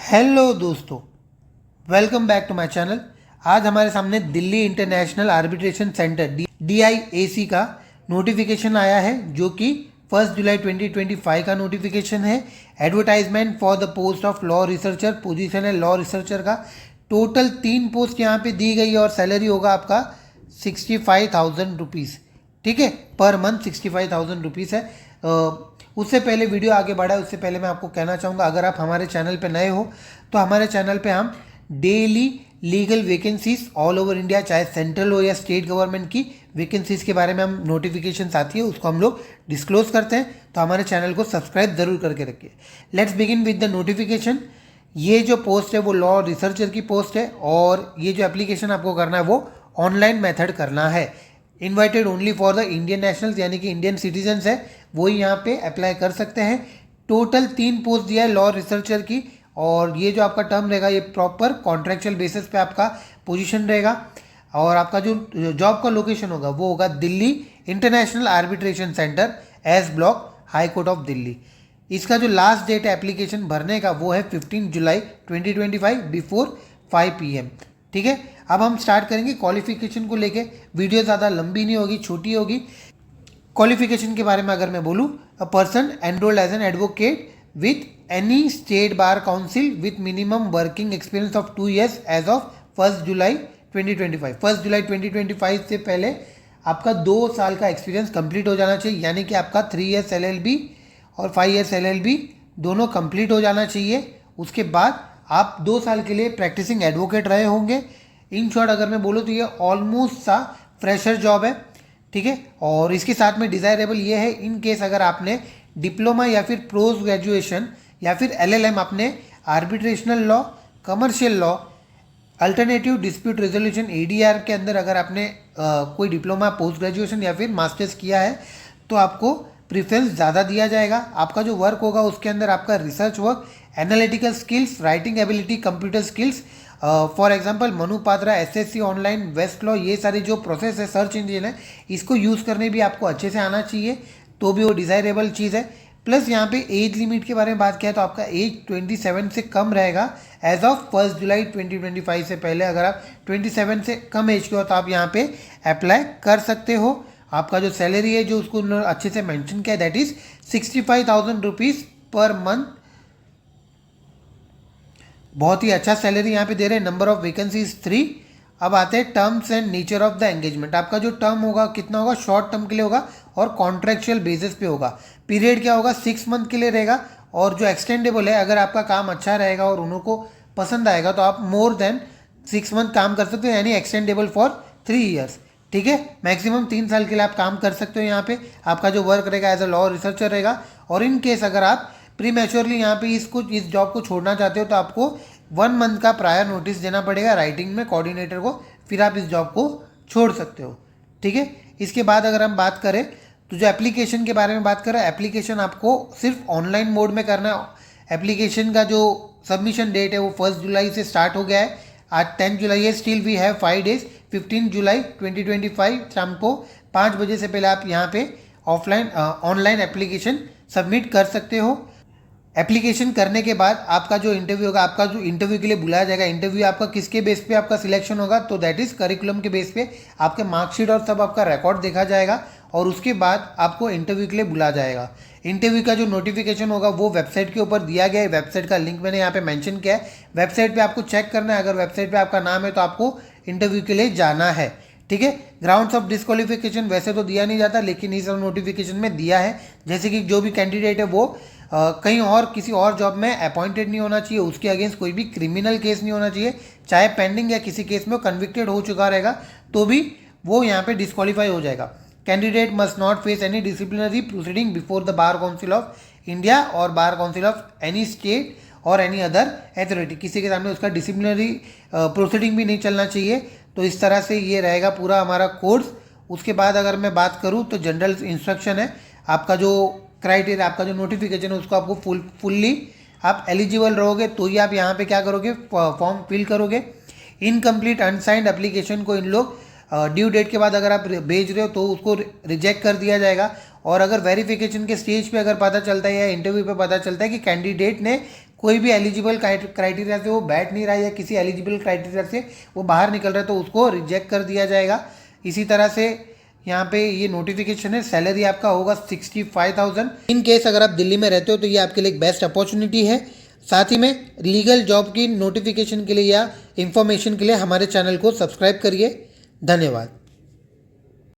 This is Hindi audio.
हेलो दोस्तों, welcome back to my channel. आज हमारे सामने Delhi international arbitration centre DIAC का नोटिफिकेशन आया है, जो कि 1 जुलाई 2025 का नोटिफिकेशन है। Advertisement for the post of law researcher, position है लॉ रिसर्चर का। टोटल 3 पोस्ट यहाँ पे दी गई है और सैलरी होगा आपका 65,000 रुपीज़। ठीक है, पर मंथ 65,000 रुपीज़ है। उससे पहले वीडियो आगे बढ़ा है, उससे पहले मैं आपको कहना चाहूँगा, अगर आप हमारे चैनल पे नए हो तो हमारे चैनल पे हम daily legal vacancies all over India, चाहे सेंट्रल हो या स्टेट गवर्नमेंट की वैकेंसीज के बारे में हम नोटिफिकेशन आती है उसको हम लोग डिस्क्लोज करते हैं। तो हमारे चैनल को सब्सक्राइब जरूर करके रखिए। Let's begin with the notification. ये जो पोस्ट है वो लॉ रिसर्चर की पोस्ट है और ये जो एप्लीकेशन आपको करना है वो ऑनलाइन मेथड करना है। Invited only for the Indian nationals, यानी कि इंडियन सिटीजन्स है वही यहाँ पे अप्लाई कर सकते हैं। टोटल 3 पोस्ट दिया है लॉ रिसर्चर की, और ये जो आपका टर्म रहेगा ये प्रॉपर कॉन्ट्रेक्चुअल बेसिस पे आपका पोजीशन रहेगा। और आपका जो जॉब का लोकेशन होगा वो होगा Delhi international arbitration centre, S block, high court of Delhi. इसका जो लास्ट डेट है एप्लीकेशन भरने का वो है 15 जुलाई 2025 बिफोर 5 PM। ठीक है, अब हम स्टार्ट करेंगे क्वालिफिकेशन को लेके। वीडियो ज़्यादा लंबी नहीं होगी, छोटी होगी। क्वालिफिकेशन के बारे में अगर मैं बोलूँ, a person enrolled as an advocate with any state bar council with minimum working experience of 2 years as of 1 जुलाई 2025। 1 जुलाई 2025 से पहले आपका 2 साल का एक्सपीरियंस कंप्लीट हो जाना चाहिए, यानी कि आपका 3 years LLB और 5 years LLB दोनों कंप्लीट हो जाना चाहिए। उसके बाद आप 2 साल के लिए प्रैक्टिसिंग एडवोकेट रहे होंगे। इन शॉर्ट अगर मैं बोलूँ तो ये ऑलमोस्ट सा फ्रेशर जॉब है। ठीक है, और इसके साथ में डिज़ायरेबल ये है, इन केस अगर आपने डिप्लोमा या फिर पोस्ट ग्रेजुएशन या फिर LLM आपने arbitrational law, commercial law, alternative dispute resolution ADR के अंदर अगर आपने कोई डिप्लोमा, पोस्ट ग्रेजुएशन या फिर मास्टर्स किया है तो आपको प्रेफरेंस ज़्यादा दिया जाएगा। आपका जो वर्क होगा उसके अंदर आपका research work, analytical skills, writing ability, computer skills, for example Manupatra, SSC online, Westlaw, ये सारी जो प्रोसेस है, सर्च इंजन है, इसको यूज़ करने भी आपको अच्छे से आना चाहिए, तो भी वो डिज़ायरेबल चीज़ है। प्लस यहाँ पे एज लिमिट के बारे में बात किया तो आपका एज 27 से कम रहेगा एज ऑफ 1 जुलाई 2025 से पहले। अगर आप 27 से कम एज के हो तो आप यहाँ पे अप्लाई कर सकते हो। आपका जो सैलरी है जो उसको उन्होंने अच्छे से मेंशन किया, that is 65,000 rupees per month. बहुत ही अच्छा सैलरी यहाँ पे दे रहे हैं। Number of vacancies 3। अब आते हैं terms and nature of the engagement. आपका जो टर्म होगा कितना होगा, शॉर्ट टर्म के लिए होगा और कॉन्ट्रेक्चुअल बेसिस पे होगा। पीरियड क्या होगा, 6 मंथ के लिए रहेगा। और जो एक्सटेंडेबल है, अगर आपका काम अच्छा रहेगा और उनको पसंद आएगा तो आप मोर देन 6 मंथ काम कर सकते हो, यानी एक्सटेंडेबल फॉर 3 years। ठीक है, मैक्सिमम 3 साल के लिए आप काम कर सकते हो। यहाँ पे आपका जो वर्क रहेगा एज अ लॉ रिसर्चर रहेगा। और इन केस अगर आप प्री मैच्योरली यहाँ पे इस जॉब को छोड़ना चाहते हो तो आपको 1 मंथ का प्रायर नोटिस देना पड़ेगा राइटिंग में कोऑर्डिनेटर को, फिर आप इस जॉब को छोड़ सकते हो। ठीक है, इसके बाद अगर हम बात करें तो जो एप्लीकेशन के बारे में बात करें, एप्लीकेशन आपको सिर्फ ऑनलाइन मोड में करना है। एप्लीकेशन का जो सबमिशन डेट है वो 1 जुलाई से स्टार्ट हो गया है। आज 10 जुलाई है, स्टिल वी हैव 5 days। 15 जुलाई 2025 शाम को 5 बजे से पहले आप यहाँ पे ऑनलाइन एप्लीकेशन सबमिट कर सकते हो। एप्लीकेशन करने के बाद आपका जो इंटरव्यू होगा, आपका जो इंटरव्यू के लिए बुलाया जाएगा, इंटरव्यू आपका किसके बेस पे आपका सिलेक्शन होगा, तो दैट इज करिकुलम के बेस पे आपके मार्कशीट और सब आपका रिकॉर्ड देखा जाएगा और उसके बाद आपको इंटरव्यू के लिए बुलाया जाएगा। इंटरव्यू का जो नोटिफिकेशन होगा वो वेबसाइट के ऊपर दिया गया है। वेबसाइट का लिंक मैंने यहाँ पे मेंशन किया है। वेबसाइट पे आपको चेक करना है, अगर वेबसाइट पे आपका नाम है तो आपको इंटरव्यू के लिए जाना है। ठीक है, ग्राउंड्स ऑफ डिस्क्वालिफिकेशन वैसे तो दिया नहीं जाता, लेकिन इस नोटिफिकेशन में दिया है, जैसे कि जो भी कैंडिडेट है वो कहीं और किसी और जॉब में अपॉइंटेड नहीं होना चाहिए, उसके अगेंस्ट कोई भी क्रिमिनल केस नहीं होना चाहिए, चाहे पेंडिंग या किसी केस में कन्विक्टेड हो चुका रहेगा तो भी वो यहाँ पे डिस्क्वालीफाई हो जाएगा। Candidate must not face any disciplinary proceeding before the Bar council of India और bar council of any state और एनी अदर अथॉरिटी। किसी के सामने उसका डिसिप्लिनरी प्रोसीडिंग भी नहीं चलना चाहिए। तो इस तरह से ये रहेगा पूरा हमारा कोर्स। उसके बाद अगर मैं बात करूँ तो जनरल इंस्ट्रक्शन है, आपका जो क्राइटेरिया, आपका जो नोटिफिकेशन है उसको आपको फुल्ली आप एलिजिबल रहोगे तो ही आप यहाँ पे क्या करोगे, फॉर्म फिल करोगे। इनकम्प्लीट अनसाइंड एप्लीकेशन को इन लोग ड्यू डेट के बाद अगर आप भेज रहे हो तो उसको रिजेक्ट कर दिया जाएगा। और अगर वेरिफिकेशन के स्टेज पे अगर पता चलता है या इंटरव्यू पे पता चलता है कि कैंडिडेट ने कोई भी एलिजिबल क्राइटेरिया से वो बैठ नहीं रहा है या किसी एलिजिबल क्राइटेरिया से वो बाहर निकल रहा है तो उसको रिजेक्ट कर दिया जाएगा। इसी तरह से यहाँ पे ये नोटिफिकेशन है, सैलरी आपका होगा 65,000। इन केस अगर आप दिल्ली में रहते हो तो ये आपके लिए एक बेस्ट अपॉर्चुनिटी है। साथ ही में लीगल जॉब की नोटिफिकेशन के लिए या इंफॉर्मेशन के लिए हमारे चैनल को सब्सक्राइब करिए। धन्यवाद।